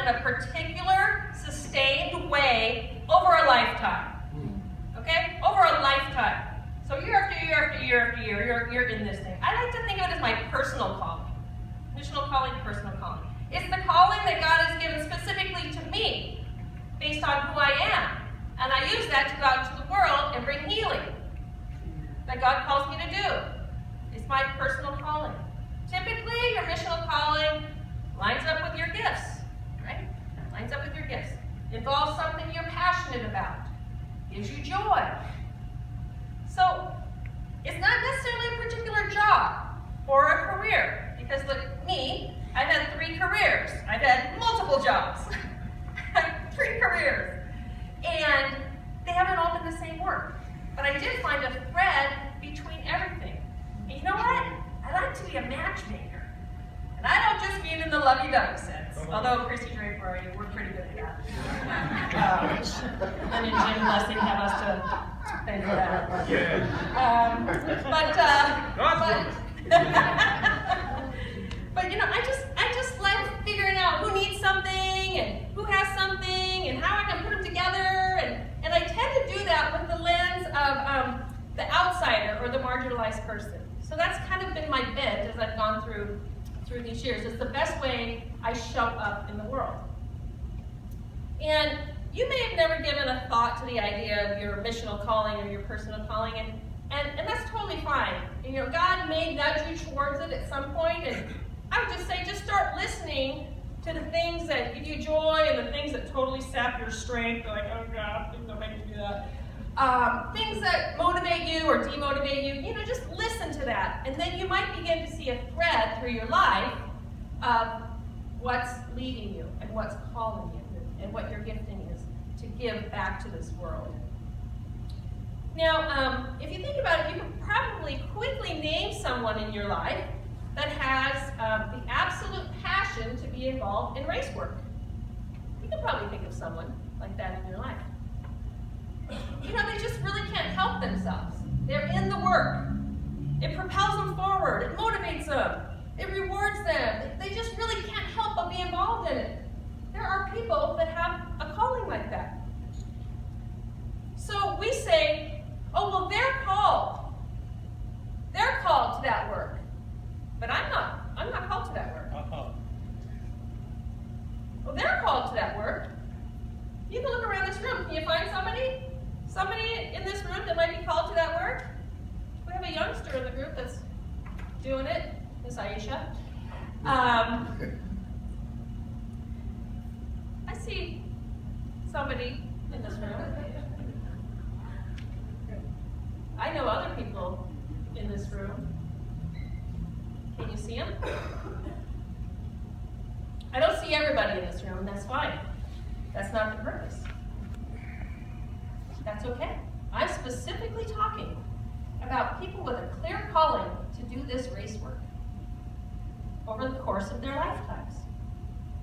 in a particular, sustained way over a lifetime. Okay? Over a lifetime. So year after year after year after year, you're in this thing. I like to think of it as my personal calling. Missional calling, personal calling. It's the calling that God has given specifically to me, based on who I am. And I use that to go out into the world and bring healing that God calls me to do. It's my personal calling. Typically, your missional calling lines up with your gifts, right? Lines up with your gifts. Involves something you're passionate about. Gives you joy. So, it's not necessarily a particular job or a career. Because look at me, I've had 3 careers. I've had multiple jobs. 3 careers. And they haven't all been the same work. But I did find a thread between everything. And you know what? I like to be a matchmaker. And I don't just mean in the lovey-dovey sense. Although Chrissy Draper, we're pretty good at that. And in Jim Blessing have us to thank for that. But you know, I just like figuring out who needs something and who has something and how I can put them together. And I tend to do that with the lens of the outsider or the marginalized person. So that's kind of been my bent as I've gone through these years. It's the best way I show up in the world. And you may have never given a thought to the idea of your missional calling or your personal calling, and that's totally fine. You know, God may nudge you towards it at some point, and I would just say, just start listening to the things that give you joy and the things that totally sap your strength, like, oh God, please don't make me do that. Things that motivate you or demotivate you, you know, just listen to that. And then you might begin to see a thread through your life of what's leading you and what's calling you and what your gifting is to give back to this world. Now, if you think about it, you can probably quickly name someone in your life that has the absolute passion to be involved in race work. You can probably think of someone like that in your life. You know, they just really can't help themselves. They're in the work. It propels them forward. It motivates them. It rewards them. They just really can't help but be involved in it. There are people that have a calling like that. So we say, oh, well, they're called. They're called to that work. But I'm not. I'm not called to that work. Well, they're called to that work. You can look around this room. Can you find somebody? Somebody in this room that might be called to that work? We have a youngster in the group that's doing it. Miss Aisha. I see somebody in this room. I know other people in this room. Can you see them? I don't see everybody in this room, and that's fine. That's not the purpose. That's okay. I'm specifically talking about people with a clear calling to do this race work over the course of their lifetimes.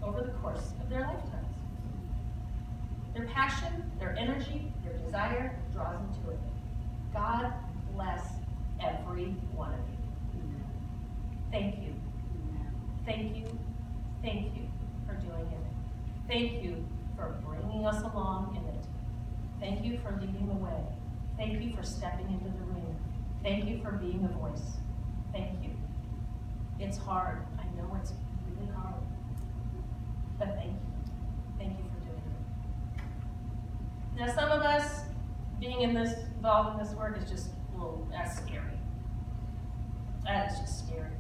Over the course of their lifetimes. Their passion, their energy, their desire draws them to it. God bless every one of you. Thank you. Thank you. Thank you for doing it. Thank you for bringing us along in it. Thank you for leading the way. Thank you for stepping into the ring. Thank you for being a voice. Thank you. It's hard. I know it's really hard. But thank you. Thank you for doing it. Now, some of us being involved in this work is just, well, that's scary. That is just scary.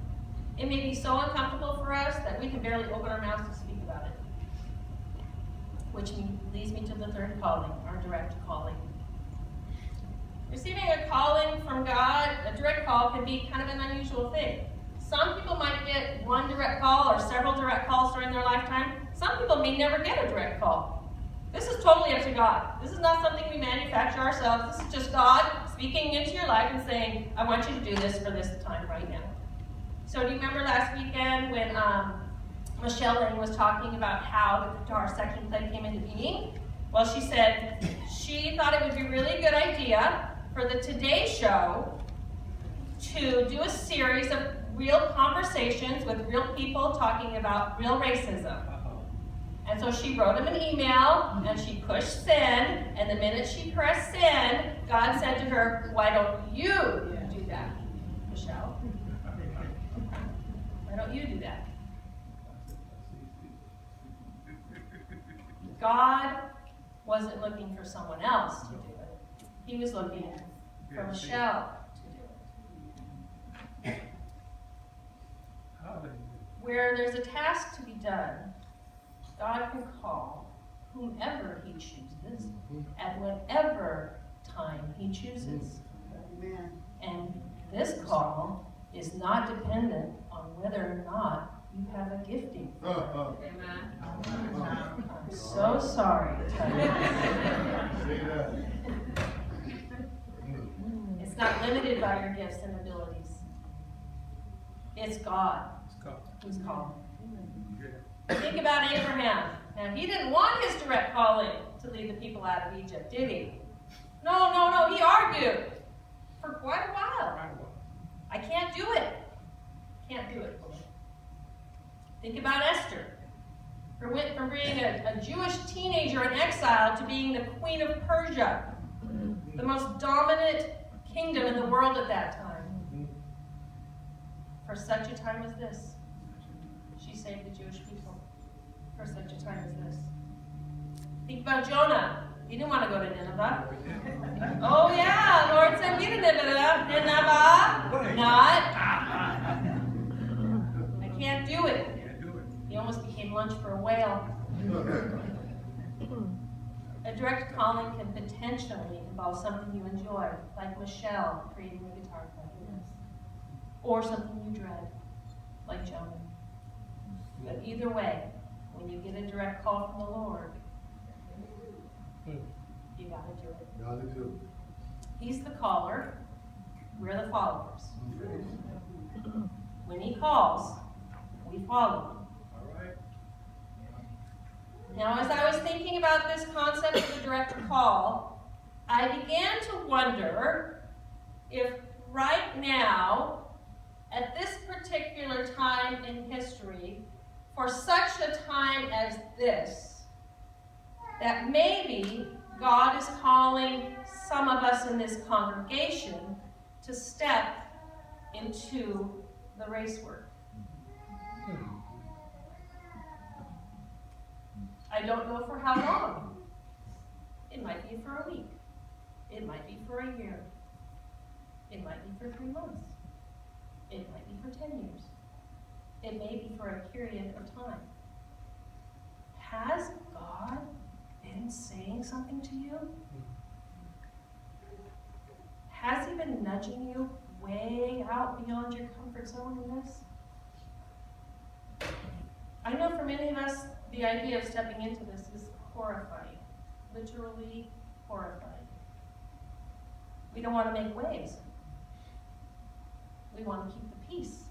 It may be so uncomfortable for us that we can barely open our mouths to speak about it. Which leads me to the third calling, our direct calling. Receiving a calling from God, a direct call, can be kind of an unusual thing. Some people might get one direct call or several direct calls during their lifetime. Some people may never get a direct call. This is totally up to God. This is not something we manufacture ourselves. This is just God speaking into your life and saying, I want you to do this for this time right now. So do you remember last weekend when Michelle Lane was talking about how the guitar section play came into being? Well, she said she thought it would be a really good idea for the Today Show to do a series of real conversations with real people talking about real racism. And so she wrote him an email, and she pushed send, and the minute she pressed send, God said to her, why don't you do that, Michelle? Why don't you do that? God wasn't looking for someone else to do it. He was looking for Michelle to do it. Where there's a task to be done, God can call whomever He chooses at whatever time He chooses. Amen. And this call is not dependent on whether or not you have a gifting. Amen. I'm so sorry to tell you. It's not limited by your gifts and abilities. It's God who's calling. Think about Abraham. Now, he didn't want his direct calling to lead the people out of Egypt, did he? No. He argued for quite a while. I can't do it. Can't do it. Think about Esther. Who went from being a Jewish teenager in exile to being the queen of Persia, the most dominant kingdom in the world at that time. For such a time as this, she saved the Jewish people. For such a time as this. Think about Jonah. He didn't want to go to Nineveh. Oh yeah, Lord sent me to Nineveh. Not. I can't do it. He almost became lunch for a whale. A direct calling can potentially involve something you enjoy, like Michelle creating a guitar player. Or something you dread, like Jonah. But either way, when you get a direct call from the Lord, you got to do it. Gotta do. He's the caller. We're the followers. When He calls, we follow Him. Now, as I was thinking about this concept of a direct call, I began to wonder if right now, at this particular time in history, for such a time as this, that maybe God is calling some of us in this congregation to step into the race work. I don't know for how long. It might be for a week. It might be for a year. It might be for 3 months. It might be for 10 years. It may be for a period of time. Has God been saying something to you? Has He been nudging you way out beyond your comfort zone in this? I know for many of us, the idea of stepping into this is horrifying. Literally horrifying. We don't want to make waves. We want to keep the peace.